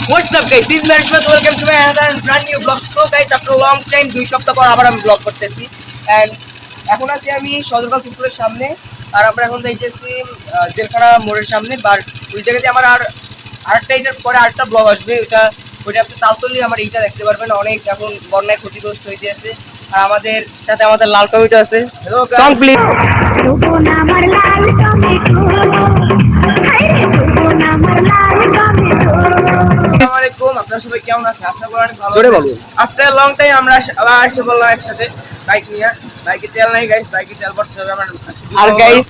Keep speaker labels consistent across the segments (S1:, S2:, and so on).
S1: What's up guys, this is Marishmat, welcome to my another brand new vlog. So guys, after a long time 2 সপ্তাহ পর আবার আমি blog করতেছি and এখন আছি আমি সদরঘাট স্কুলের সামনে আর আমরা এখন যাইতেছি জেলখানা মোড়ের সামনে বাট ওই জায়গাতে আমার আরেকটা এটার পরে আরেকটা ব্লগ আসবে ওইটা আপনি তালতলি আমার এইটা দেখতে পারবেন অনেক এখন বন্যায় ক্ষতিগ্রস্ত হইতে আছে আর আমাদের সাথে আমাদের লাল টমেটো আছে সং প্লিজ আপনারা সবাই কেমন আছেন আশা করি অনেক ভালো জোরে বলুন আফটার লং টাইম আমরা আবার এসে বললাম একসাথে বাইক নিয়ে বাইকে তেল নাই গাইস বাইকে তেল ভরতে হবে আমরা আর গাইস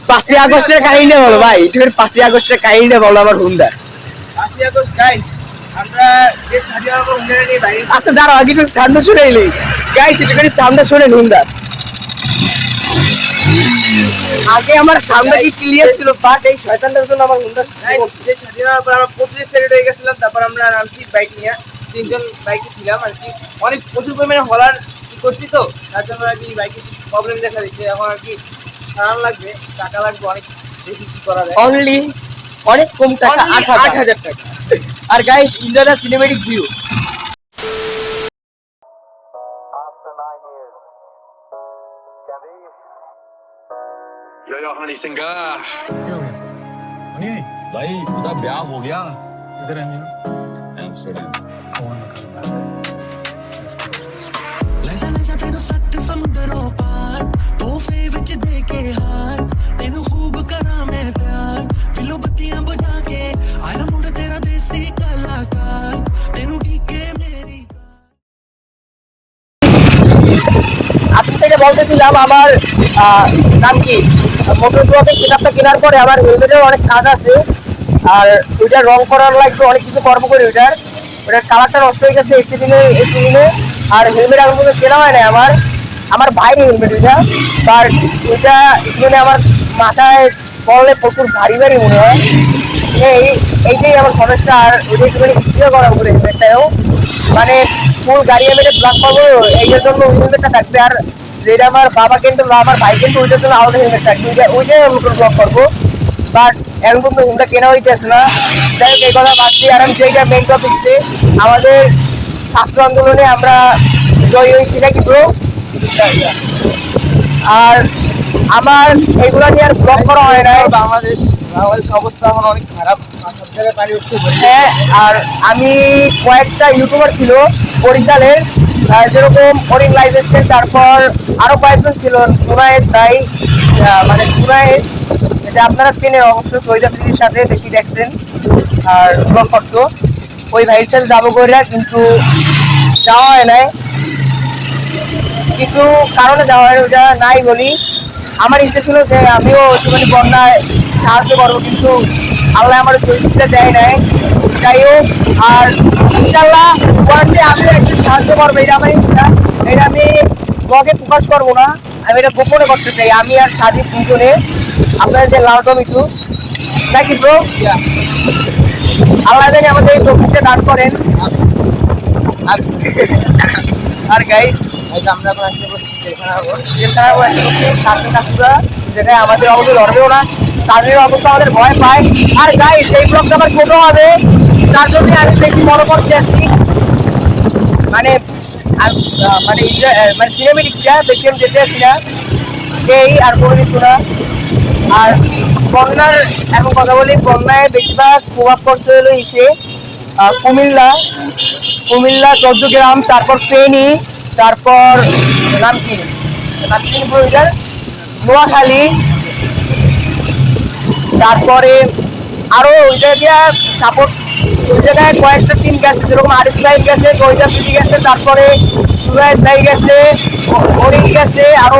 S1: 5 আগস্টের কাহিনী বলো ভাই তুমি 5 আগস্টের কাহিনীটা বলো আমার হুন্ডা 5 আগস্ট গাইস আমরা যে স্বাধীনতার হুন্ডা নিয়ে বাইরে আচ্ছা দাঁড়াও আগে একটু সামনে শুনে এলি গাইস একটু করে সামনে শুনে হুন্ডা আগে আমার সামনে কি ক্লিয়ার ছিল বাট এই শয়তানটার জন্য আমার হুন্ডা যে স্বাধীনতার পর আমরা 25 সেকেন্ড হয়ে গেছিলাম তারপর আমরা নামছি বাইক নিয়ে তিনজন বাইকে ছিলাম আর কি অনেক প্রচুর পরিমাণে হলার কি করছি তো তার জন্য আর কি বাইকে প্রবলেম দেখা দিচ্ছে এখন আর কি সারান লাগবে টাকা লাগবে অনেক বেশি কি করা যায় অনলি অনেক কম টাকা 8000 টাকা আর guys enjoy the cinematic view
S2: yo Honey singer Honey भाई उदा ब्याह हो गया इधर है मेरा एम्स्टर्डम कौन कर रहा ले जा तेरे सट समुंदरों पार तोहफे विच दे के हार तेनु खूब करा मैं प्यार फिलो बत्तियां बुझा के आया मुड़ तेरा देसी कलाकार तेनु टीके मेरी
S1: আপনি সেটা বলতেছিলাম আমার নাম কি মোটর ব্লকের সেটআপটা কেনার পরে আমার হেলমেটের অনেক কাজ আছে আর ওইটা রং করার লাগবে অনেক কিছু কর্ম করি ওইটার কালারটা নষ্ট হয়ে গেছে একটু দিনে আর হেলমেট এখন পর্যন্ত কেনা হয় না আমার ভাইয়ের হেলমেট ওইটা আর ওইটা মানে আমার মাথায় পড়লে প্রচুর ভারী ভারী মনে হয় এইটাই আমার সমস্যা আর ওইটা একটু স্টিয়ার করা উপরে হেলমেটটাও মানে ফুল গাড়ি হেলমেটে ব্লক পাবো এইটার জন্য ওই হেলমেটটা থাকবে আর যেটা আমার বাবা কিন্তু আমার ভাই কিন্তু ওইটার জন্য আলাদা হেলমেট থাকবে ওইটাই মোটর ব্লক করবো বাট এখন কিন্তু হেলমেটটা কেনা হইতেছে না যাই হোক এই কথা বাদ দিয়ে আর আমি যেটা মেইন টপিক আমাদের ছাত্র আন্দোলনে আমরা জয় হয়েছি নাকি ব্রো আর আমার এইগুলা নিয়ে আর ব্লগ করা হয় না বাংলাদেশ অবস্থা এখন অনেক খারাপ সব জায়গায় পানি উঠছে হ্যাঁ আর আমি কয়েকটা ইউটিউবার ছিল বরিশালের যেরকম অরিং লাইফস্টাইল তারপর আরো কয়েকজন ছিল জুনায়েদ ভাই মানে জুনায়েদ যেটা আপনারা চেনেন অবশ্যই প্রজাপতির সাথে বেশি দেখছেন আর ব্লগ করতো ওই ভাইয়ের সাথে যাবো করে কিন্তু যাওয়া হয় নাই কিছু কারণে যাওয়া হয় ওটা নাই বলি আমার ইচ্ছে ছিল যে আমিও একটুখানি বন্যায় সাহায্য করবো কিন্তু আল্লাহ আমার পরিস্থিতিটা দেয় নাই যাই হোক আর ইনশাল্লাহ পরে আমিও একটু সাহায্য করবো এটা আমার ইচ্ছা এটা আমি ব্লগে প্রকাশ করবো না আমি এটা গোপনে করতে চাই আমি আর সাজিদ দুজনে আপনার যে লাল টমেটো নাকি ব্রো আল্লাহ জানি আমাদের এই টপিকটা দান করেন আর গাইস আমরা এখন আসতে পারছি যেটা আমাদের অবস্থা লড়বেও না তাদের অবস্থা আমাদের ভয় পায় আর গাইস এই ব্লগটা আমার ছোট হবে তার জন্য আমি বেশি বড় করতে আসছি মানে মানে মানে সিনেমেটিকটা বেশি আমি যেতে আসছি না এই আর কোনো কিছু না আর বন্যার এখন কথা বলি বন্যায় বেশিরভাগ প্রভাব পড়ছে হলো ইসে কুমিল্লা 14 গ্রাম তারপর ফেনী তারপর নাম কি নোয়াখালী তারপরে আরো ওই জায়গা সাপোর্ট ওই জায়গায় কয়েকটা টিম গেছে যেরকম আরিস ভাই গেছে গইজা পিটি গেছে তারপরে সুরাজ ভাই গেছে হরিণ গেছে আরো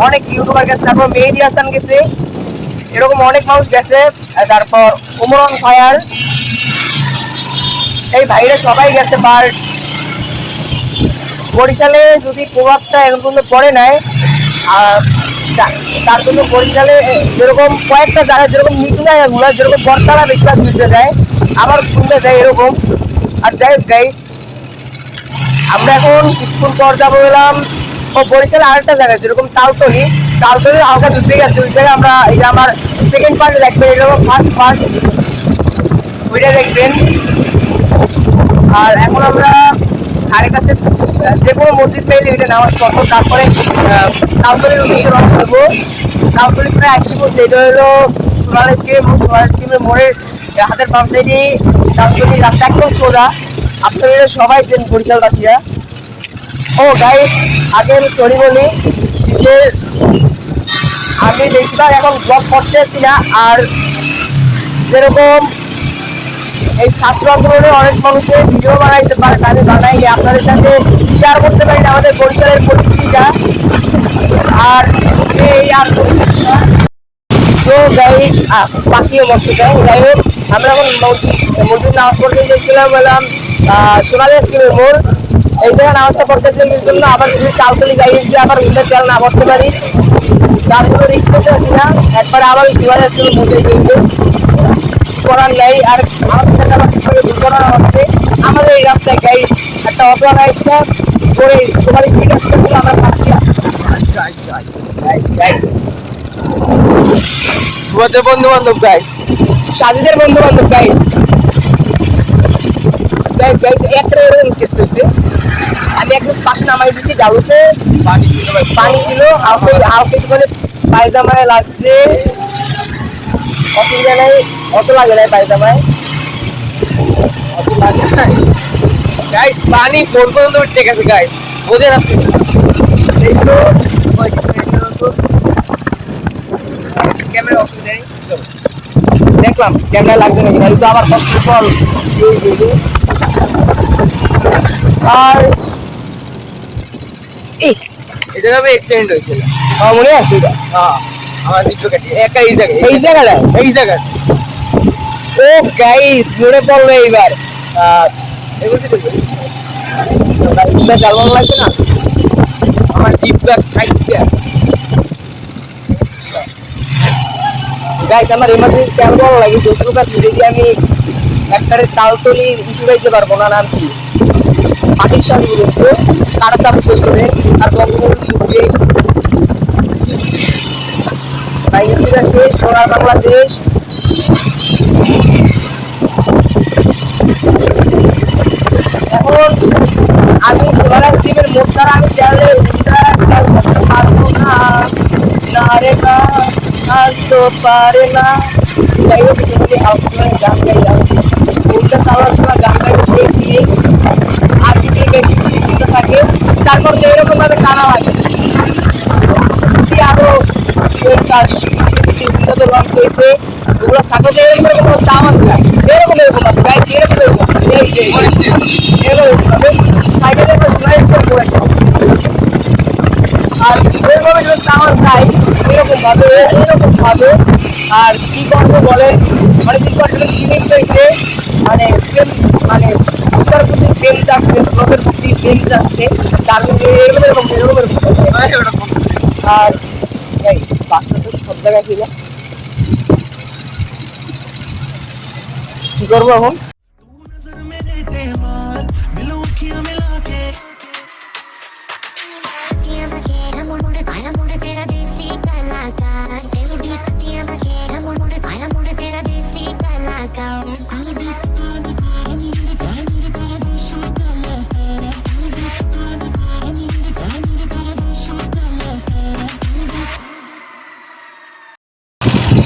S1: অনেক ইউটিউবার গেছে তারপর মেহেদি হাসান গেছে এরকম অনেক মানুষ গেছে তারপর ওমরন ফায়ার এই ভাইরা সবাই গেছে বাট বরিশালে যদি প্রভাবটা এখন পর্যন্ত পড়ে নাই তার জন্য বরিশালে যেরকম কয়েকটা জায়গায় যেরকম নিচু জায়গাগুলো যেরকম বরতলা বেশিরভাগ ঘুরতে যায় আবার ঘুরতে যায় এরকম আর যাই হোক গাইস আমরা এখন কিছুক্ষণ পর যাবো এলাম ও বরিশালে আরেকটা জায়গায় যেরকম তালতলি হালকা ঘুরতে গেছে ওই জায়গায় আমরা এটা আমার সেকেন্ড পার্টে দেখবেন এটা ফার্স্ট পার্ট ওইটা দেখবেন আর এখন আমরা ধারে কাছে যে কোনো মসজিদ পেলে এটা নামাজ পড়বো, তারপরে তালতলির উদ্দেশ্যে রওনা দেবো। তালতলি প্রায় আসছি বলছে, এটা হলো সোনার স্কিমের মোড়ের হাতের বাম সাইডে তালতলি রাস্তা একদম সোজা। আপনারা সবাই যে বরিশালবাসীরা। ও গাইস, আগে আমি সরি বলি যে আমি বেশিরভাগ এখন ব্লগ করতেছি না। আর যেরকম এই ছাত্র আন্দোলনে অনেক মানুষের ভিডিও বানাইতে পারে, আমি বানাইনি, আপনাদের সাথে শেয়ার করতে পারি না আমাদের বরিশালের পরিস্থিতিটা আর এই আর তো গাইস বাকিও বলতে চাই। যাই হোক, আমরা এখন মসজিদ নামাজ পড়তে গেছিলাম বললাম সোনালী স্কিমের মোড়। এই জায়গায় নামাজটা পড়তেছে জন্য আবার যদি তালতলি যাই দিয়ে আবার উল্লেখ খেয়াল না করতে পারি, তার জন্য রিস্ক করতে আসি না, একবার আবার সোনালী স্কিমের মোড়ে কিন্তু করার নেই। আর আমার সাথে আবার দুর্ঘটনা হচ্ছে আমাদের এই রাস্তায় গাইস, একটা অটো আইসা করে তোমার ভিডিওগুলো আমরা পাচ্ছি।
S3: সুভাষের বন্ধু বান্ধব গাইস,
S1: সাজিদের বন্ধু বান্ধব গাইস, একটা কেস করেছে। আমি একদম পাশে নামাই দিচ্ছি ডাউতে, পানি ছিল হালকা হালকা একটুখানি পায়জামায় লাগছে, অসুবিধা নেই, অত লাগে নাই পায়জামায়, অত লাগে নাই
S3: গাইস পানি ফোন পর্যন্ত ঠিক আছে গাইস, বোঝেন আপনি।
S1: এই তো ক্যামেরা অসুবিধা নেই, দেখলাম ক্যামেরা লাগছে নাকি, না তো আবার কষ্ট ফল। আর
S3: এই জায়গায় অ্যাক্সিডেন্ট হয়েছিল,
S1: আমার মনে আছে এটা,
S3: হ্যাঁ আমার জিপে কাটি একটা এই
S1: এই জায়গাটা
S3: জায়গায়
S1: ও গাইস মনে পড়লো এইবার। জালমান লাগছে না
S3: আমার জিপটা খাইতে।
S1: গাইস আমার এমার্জেন্সি তেল বড় লাগে, যতটুকু কাছে যদি আমি একটারে তালতলি ইস্যু গাইতে পারবো না, নাম কি পাটির সাথে বলুন তো কারা চালু রেস্টুরেন্ট আর বঙ্গবন্ধু ইউকে বাইরে শেষ সোনার বাংলাদেশ। এখন আমি সোনার স্কিমের মোট ছাড়া আমি চাইলে করতে পারবো না, না রে না আর তো পারে না। যাই হোক যদি আউটলাইন গান গাইলাম ওইটা চালার সময় গান গাইতে সেই দিয়ে আর যদি বেশি বিচিত্র থাকে তারপর তো এরকম ভাবে কানা লাগে কি আরো লঞ্চ হয়েছে ওগুলো থাকলে তো এরকম এরকম দাওয়াত না, এরকম এরকম আছে গাইজ, এরকম এরকম এরকম ভাবে সাইকেলের সময় করে আর ওইভাবে যদি দাওয়াত দেয় এরকম ভাবে আর কি করবো বলেন, মানে কি করতে ফিলিংস হয়েছে, মানে মানে ওটার প্রতি প্রেম যাচ্ছে, লোকের প্রতি প্রেম যাচ্ছে, তার মধ্যে এরকম আর বাসটা তো সব জায়গায় ছিল। কি করবো এখন?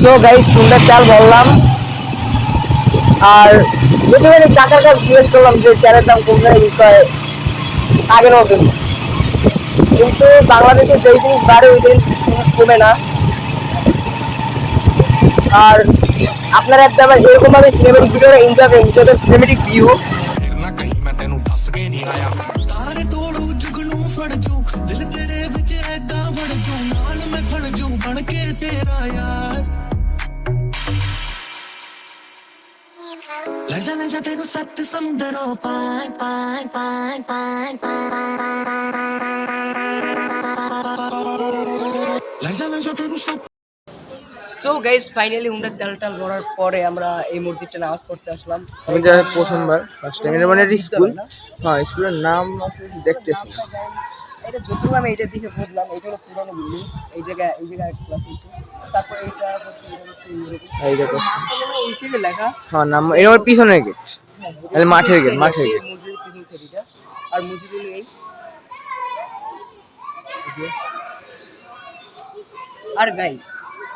S1: সো গাইস সুন্দর চাল বললাম, আর যদি মানে টাকার কাছে জিজ্ঞেস করলাম যে চালের দাম কোন জায়গায় বিক্রি হয় আগের মতো, কিন্তু বাংলাদেশে যেই জিনিস বাড়ে ওই জিনিস কমে না। আর আপনারা একটা আবার এরকম ভাবে সিনেমেটিক ভিডিও এনজয় করেন, যেটা সিনেমেটিক ভিউ।
S2: ले जा तेरू सत्य समुद्रों पार पार पार पार ले जा तेरू सत्य।
S1: সো গাইস ফাইনালি উমরা তেলটাল ভরার পরে আমরা এই মসজিদটা নামাজ পড়তে আসলাম।
S3: আমি যা প্রথমবার ফার্স্ট টাইম, এটা মানে স্কুল, হ্যাঁ স্কুলের নাম দেখতেছি
S1: এটা যতটুকু আমি এটা দিকে বুঝলাম, এটা হলো পুরানো বিল্ডিং, এই জায়গায় ক্লাস হচ্ছে, তারপর এইটা
S3: এই দেখো
S1: ওই সাইডে লেখা,
S3: হ্যাঁ নাম, এটা আমার পিছনের গেট, মাঠের গেট।
S1: আর মুজিবুল এই যে। আর গাইস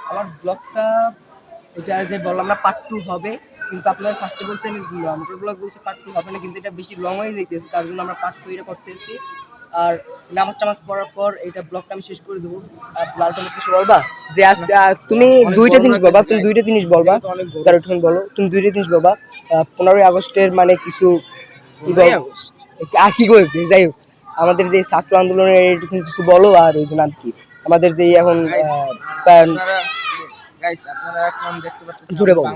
S1: আমার ব্লগটা এটা যে বললাম না পার্ট 2 হবে, কিন্তু আপনারা ফার্স্টে বলছেন মোটর ব্লগ বলছে পার্ট 2 হবে না, কিন্তু এটা বেশি লং হয়ে যাইতেছে, তার জন্য আমরা পার্ট 2 এটা করতেছি। আর নামাজ টামাজ পড়ার পর এটা ব্লগটা আমি শেষ করে দেবো। আর লাল টমেটো কিছু বলবা যে তুমি দুইটা জিনিস বলবা, তুমি দুইটা জিনিস বলবা, তার একটু বলো, তুমি দুইটা জিনিস বলবা। 15ই আগস্টের মানে কিছু কি বলবো আর কি করবে, যাই হোক আমাদের যে ছাত্র আন্দোলনের একটু কিছু বলো। আর ওই যে নাম কি আমাদের যে এখন
S3: গাইস আপনারা এখন দেখতে পাচ্ছেন
S1: জুড়ে বলো।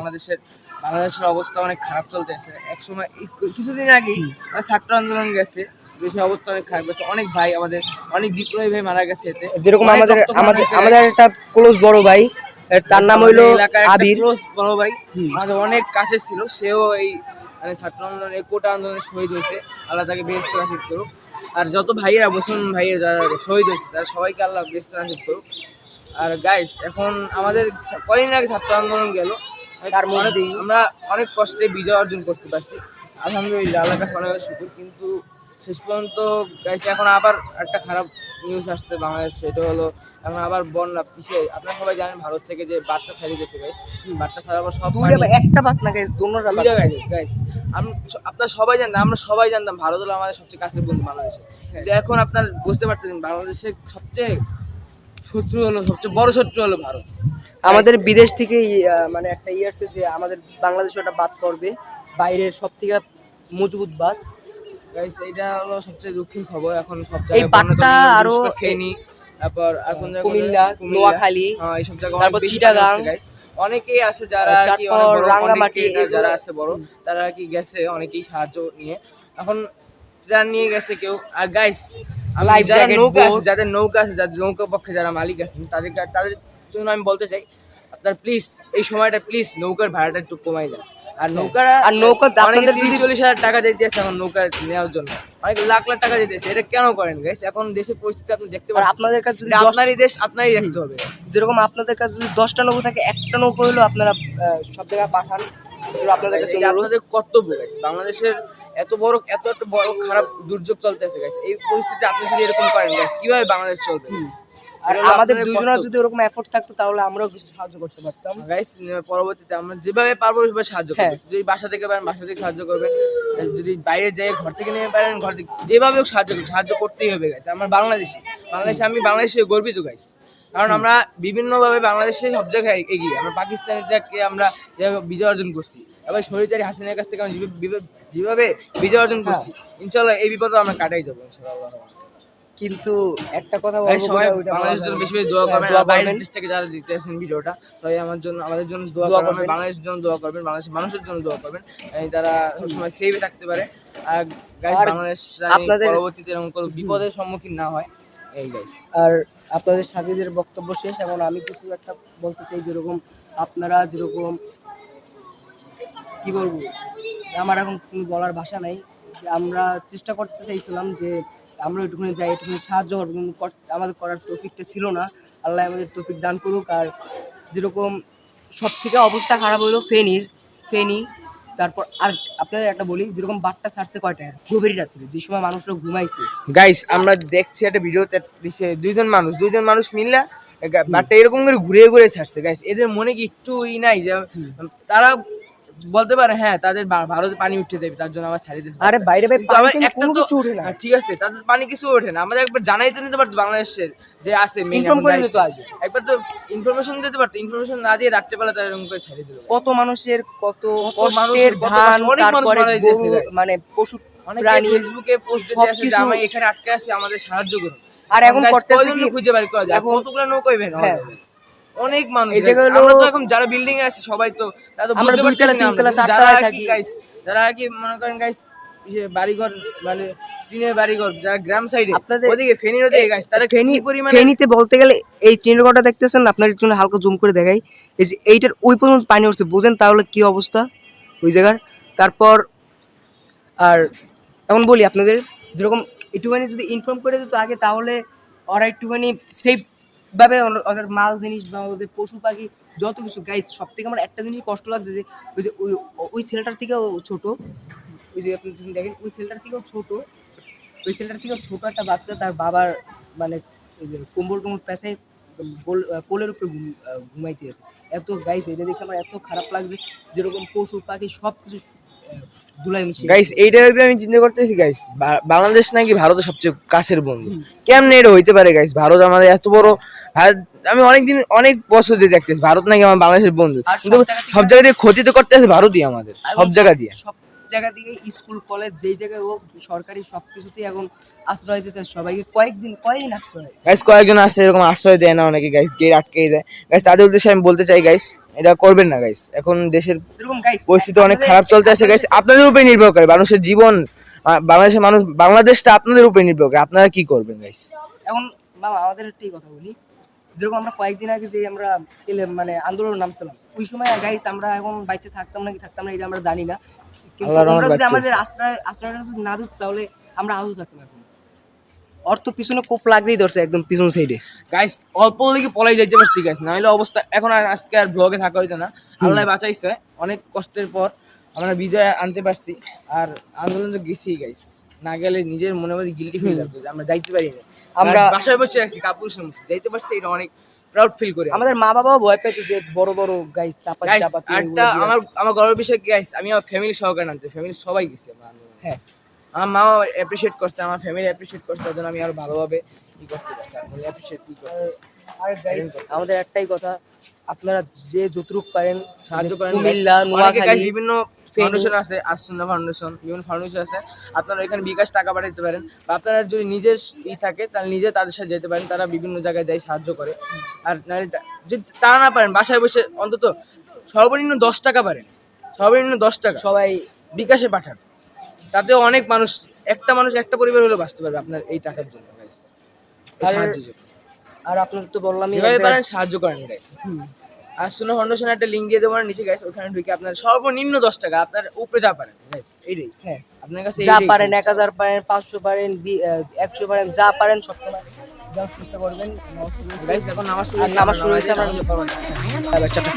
S3: বাংলাদেশের অবস্থা অনেক খারাপ চলতেছে। একসময় কিছুদিন আগেই ছাত্র আন্দোলন গেছে, দেশের অবস্থা অনেক খারাপ গেছে, অনেক ভাই আমাদের অনেক বিপ্লবী ভাই মারা গেছে এতে।
S1: যেরকম আমাদের একটা ক্লোজ বড় ভাই, তার নাম হইলো আবির,
S3: ক্লোজ বড় ভাই আমাদের অনেক কাছে ছিল, সেও এই মানে ছাত্র আন্দোলনে কোটা আন্দোলনে শহীদ হয়েছে। আল্লাহ তাকে বেহেশত নসিব করুক। আর যত ভাইয়েরা মুসলমান ভাইয়েরা যারা শহীদ হয়েছে তারা সবাইকে আল্লাহ বেহেশত নসিব করুক। আর গাইস এখন আমাদের কয়েকদিন আগে ছাত্র আন্দোলন গেল, তার মধ্যে আমরা অনেক কষ্টে বিজয় অর্জন করতে পারছি, আলহামদুলিল্লাহ, আল্লাহর কাছে অনেক শুকর। কিন্তু শেষ পর্যন্ত গাইস এখন আবার একটা খারাপ নিউজ আসছে বাংলাদেশ, সেটা হলো এখন আবার বন্যা পিছিয়ে। আপনারা সবাই জানেন ভারত থেকে যে বার্তা ছাড়িয়ে দিয়েছে গাইস, বার্তা ছাড়ার পর সব
S1: একটা বাত না গাইস, দুটোটা
S3: গাইস গাইস আপনারা সবাই জানতাম, আমরা সবাই জানতাম ভারত হলো আমাদের সবচেয়ে কাছের বন্ধু বাংলাদেশে। কিন্তু এখন আপনার বুঝতে পারতেছেন বাংলাদেশের সবচেয়ে সবচেয়ে বড় শত্রু হলো ভারত।
S1: আমাদের বিদেশ থেকে মানে একটা আসছে যে আমাদের বাংলাদেশে ওটা বাদ করবে, বাইরের সব থেকে মজবুত বাদ।
S3: গাইস এটা হলো সবচেয়ে দুঃখের খবর। এখন সব
S1: এই বাদটা আরো
S3: ফেনী, তারপর এখন
S1: কুমিল্লা, নোয়াখালী,
S3: এইসব জায়গায়
S1: তারপর চিটাগাং
S3: গাইস অনেকেই আছে যারা আর কি অনেক বড় রাঙ্গামাটি যারা আছে বড়, তারা আর কি গেছে অনেকেই সাহায্য নিয়ে, এখন ট্রেন নিয়ে গেছে কেউ। আর গাইস যারা নৌকা আছে, যাদের নৌকা আছে, যাদের নৌকা পক্ষে যারা মালিক আছেন, তাদের জন্য আমি বলতে চাই আপনার প্লিজ এই সময়টা প্লিজ নৌকার ভাড়াটা একটু কমাই দেন। আর নৌকা আপনাদের 30-40 হাজার টাকা দিতেছে এখন নৌকা নেওয়ার জন্য, অনেক লাখ লাখ টাকা দিতেছে। এটা কেন করেন গাইস? এখন দেশের পরিস্থিতি আপনি দেখতে পাচ্ছেন, আপনাদের কাছে আপনারই দেশ আপনারই দেখতে হবে।
S1: যেরকম আপনাদের কাছে যদি 10টা নৌকা থাকে, একটা নৌকা হলো আপনারা সব জায়গায় পাঠান, আপনাদের কাছে
S3: আপনাদের কর্তব্য গাইস। বাংলাদেশের এত বড় খারাপ দুর্যোগ চলতেছে গাইস, এই পরিস্থিতি আপনি যদি এরকম করেন গাইস কিভাবে বাংলাদেশ চলবে?
S1: আর আমাদের দুইজনের যদি ওরকম এফোর্ট থাকতো তাহলে আমরাও কিছু সাহায্য করতে পারতাম
S3: গাইস। পরবর্তীতে আমরা যেভাবে পারবো সেভাবে সাহায্য করব। যদি বাসা থেকে পারেন বাসা থেকে সাহায্য করবেন, যদি বাইরে যাই ঘর থেকে নিয়ে পারেন ঘর থেকে, যেভাবে সাহায্য করতেই হবে গাইস। আমরা আমি বাংলাদেশে গর্বিত গাইস, কারণ আমরা বিভিন্নভাবে বাংলাদেশে সব জায়গায় এগিয়ে। আমরা পাকিস্তানের থেকে আমরা যেভাবে বিজয় অর্জন করছি, এবার শরীরচারী হাসিনের কাছ থেকে আমরা যেভাবে বিজয় অর্জন করছি, ইনশাআল্লাহ এই বিপদও আমরা কাটাই যাবো ইনশাআল্লাহ।
S1: কিন্তু একটা কথা বলবো,
S3: সবাই বাংলাদেশের জন্য বেশি বেশি দোয়া করবেন। আর বাইরের দেশ থেকে যারা দেখতেছেন ভিডিওটা, সবাই আমাদের জন্য দোয়া করবেন, বাংলাদেশের জন্য দোয়া করবেন, বাংলাদেশের মানুষের জন্য দোয়া করবেন, তারা সবসময় সেফে থাকতে পারে। আর গাইস বাংলাদেশ পরবর্তীতে এরকম কোনো বিপদের সম্মুখীন না হয় এই গাইস।
S1: আর আপনাদের সাজিদের বক্তব্য শেষ, এবং আমি কিছু একটা বলতে চাই। যেরকম আপনারা যেরকম কি বলবো, আমার এখন কোনো বলার ভাষা নাই। আমরা চেষ্টা করতে চাইছিলাম যে আমরা একটুখানি যাই, একটুখানি সাহায্য করবো, কিন্তু আমাদের করার তৌফিকটা ছিল না। আল্লাহ আমাদের তৌফিক দান করুক। আর যেরকম সব থেকে অবস্থা খারাপ হলো ফেনী। তারপর আর আপনাদের একটা বলি, যেরকম বারটা ছাড়ছে কয়টায়, গভীর রাত্রে, যে সময় মানুষরা ঘুমাইছে।
S3: গাইস আমরা দেখছি একটা ভিডিওতে দুইজন মানুষ মিললা বারটা এরকম করে ঘুরে ঘুরে ছাড়ছে গাইস। এদের মনে কি একটু নাই যে তারা বলতে পারে হ্যাঁ তাদের ভারতে পানি উঠতে দেবে, তার জন্য আবার ছাড়িয়ে দিচ্ছে?
S1: আরে বাইরে
S3: কোনো কিছু ওঠে না, ঠিক আছে, তাদের পানি কিছু ওঠে না। আমাদের একবার জানাই তো নিতে পারতো বাংলাদেশের যে আছে, একবার তো ইনফরমেশন দিতে পারতো। ইনফরমেশন না দিয়ে রাত্রেবেলা তারা এরকম করে ছাড়িয়ে দিল।
S1: কত মানুষের কত কষ্টের ধান, তারপরে মানে পশু প্রাণী
S3: ফেসবুকে পোস্ট দিতে আছে যে আমরা এখানে আটকে আছি, আমাদের সাহায্য করুন।
S1: আর এখন করতেছে কি
S3: খুঁজে বের করা যায়, কতগুলো নৌকাই বের হয়, অনেক মানুষ। আমরা তো এখন যারা বিল্ডিং এ আছে সবাই তো তারা তো বুঝতে পারতেছি না,
S1: 2 তলা 4 তলায় থাকি
S3: গাইস, যারা কি মনে করেন গাইস বাড়িঘর মানে টিনের বাড়িঘর যারা গ্রাম সাইডে ওদিকে ফেনী ওদিকে গাইস, তারা
S1: ফেনীতে বলতে গেলে এই টিনের ঘরটা দেখতেছেন, আপনার একটু হালকা জুম করে দেখাই, এই যে এইটার ওই পর্যন্ত পানি উঠছে, বুঝেন তাহলে কি অবস্থা ওই জায়গার। তারপর আর এখন বলি আপনাদের, যেরকম একটুখানি যদি ইনফর্ম করে দিত আগে, তাহলে ওরা একটুখানি সেফ ভাবে ওদের মাল জিনিস বা ওদের পশু পাখি যত কিছু। গাইস সব থেকে আমার একটা জিনিস কষ্ট লাগছে যে ওই ছেলেটার থেকেও ছোট, ওই যে আপনি দেখেন ওই ছেলেটার থেকেও ছোট, ওই ছেলেটার থেকে ছোট একটা বাচ্চা তার বাবার মানে এই যে কোমর পেঁচাই কোলের উপরে ঘুমাইতে আছে। এত গাইস এটা দেখে আমার এত খারাপ লাগছে, যেরকম পশু পাখি সবকিছু ধুলাই মিশিয়ে
S3: গাইস এইটা ভেবে আমি চিন্তা করতেছি গাইস, বাংলাদেশ নাকি ভারতের সবচেয়ে কাছের বন্ধু। কেমনে এটা হইতে পারে গাইস? ভারত আমাদের এত বড়, আমি অনেক বছর দিয়ে দেখতেছি ভারত নাকি আমার বাংলাদেশের বন্ধু,
S1: আর
S3: কিন্তু সব জায়গা দিয়ে ক্ষতি তো করতেছে ভারতই আমাদের, সব জায়গা দিয়ে।
S1: সব জায়গা থেকে স্কুল কলেজ যেই জায়গায় হোক সরকারি সবকিছুতেই এখন আশ্রয় দিতে সবাইকে কয়েকদিন আশ্রয়।
S3: গাইস কয়েকজন আছে এরকম আশ্রয় দেয় না, অনেকে গাইস গেট আটকে দেয়। গাইস তাদের উদ্দেশ্যে আমি বলতে চাই গাইস, এটা করবেন না গাইস। এখন দেশের
S1: যেরকম গাইস
S3: পরিস্থিতি অনেক খারাপ চলতে আছে গাইস, আপনাদের উপরে নির্ভর করে মানুষের জীবন। বাংলাদেশের মানুষ, বাংলাদেশটা আপনাদের উপরে নির্ভর করে, আপনারা কি করবেন গাইস?
S1: এখন মামা আমাদের একটাই কথা বলি, যেরকম আমরা কয়েকদিন আগে যে আমরা মানে আন্দোলন নামছিলাম, ওই সময় গাইস আমরা এখন বাইচে থাকতাম নাকি থাকতাম না এটা আমরা জানি না, কিন্তু
S3: আল্লাহর রহমতে
S1: আমরা যদি
S3: বাঁচছি।
S1: আমাদের আশ্রয়টা যদি না দিত তাহলে আমরা আহত থাকতাম। এখন অর্থ পিছনে কোপ লাগতেই ধরছে একদম পিছন সাইডে।
S3: গাইস অল্প লেগে পলাই যাইতে পারছি গাইস, না হলে অবস্থা এখন আর আজকে আর ব্লগে থাকা হইতো না। আল্লাহ বাঁচাইছে, অনেক কষ্টের পর আমরা বিজয় আনতে পারছি। আর আন্দোলন তো গেছি গাইস, না গেলে নিজের মনে মধ্যে গিল্টি ফিল লাগতো যে আমরা যাইতে পারি না। আমরা
S1: আমরা-
S3: বাসায় বসে রাখছি, কাপড় যাইতে পারছি, এটা অনেক প্রাউড ফিল করি।
S1: আমাদের মা বাবাও ভয় পেতো যে বড় বড় গাইস চাপা
S3: গাইস
S1: চাপাতি
S3: আরটা আমার গর্বের বিষয় গাইস, আমি আমার ফ্যামিলি সহকারে আনতে, ফ্যামিলি সবাই গেছে আমার আন্দোলনে।
S1: হ্যাঁ
S3: আমার মা অ্যাপ্রিশিয়েট করছে, আমার ফ্যামিলি অ্যাপ্রিশিয়েট করছে, তার জন্য আমি আরো ভালোভাবে কি করতে পারছি, আমি অ্যাপ্রিশিয়েট কি করতে পারছি।
S1: আর গাইস আমাদের একটাই কথা, আপনারা যে যতটুকু পারেন
S3: সাহায্য
S1: যে
S3: করেন
S1: কুমিল্লা
S3: guys। অনেকে guys
S1: নোয়াখালী
S3: বিভিন্ন ফাউন্ডেশন আছে, আসুন্না ফাউন্ডেশন, বিভিন্ন ফাউন্ডেশন আছে, আপনারা এখানে বিকাশ টাকা পাঠাতে পারেন, বা আপনারা যদি নিজের থাকে তাহলে নিজে তাদের সাথে যেতে পারেন, তারা বিভিন্ন জায়গায় যাই সাহায্য করে। আর নাহলে যদি তারা না পারেন, বাসায় বসে অন্তত সর্বনিম্ন 10 টাকা পারেন, সর্বনিম্ন 10 টাকা
S1: সবাই
S3: বিকাশে পাঠান, তাতেও অনেক মানুষ, একটা মানুষ একটা পরিবার হলেও বাঁচতে পারবে আপনার এই টাকার জন্য গাইস। সাহায্য
S1: আর আপনাদের তো বললামই
S3: যেভাবে পারেন সাহায্য করেন গাইস। আর সুনো ফাউন্ডেশন একটা লিংক দিয়ে দেবো নিচে গাইস, ওখানে ঢুকে আপনার সর্বনিম্ন 10 টাকা, আপনার উপরে যা পারেন গাইস, এইটাই
S1: হ্যাঁ
S3: আপনার কাছে
S1: যা
S3: এইটাই।
S1: পারেন 1000 পারেন 500 পারেন 100 পারেন যা পারেন সবসময় দেওয়ার চেষ্টা করবেন।
S3: গাইস এখন নামাজ শুরু
S1: আর
S3: হয়েছে,
S1: নামাজ শুরু হয়েছে,
S3: আমরা
S1: আমরা-
S3: নামাজে পাবো না।
S1: টাটা।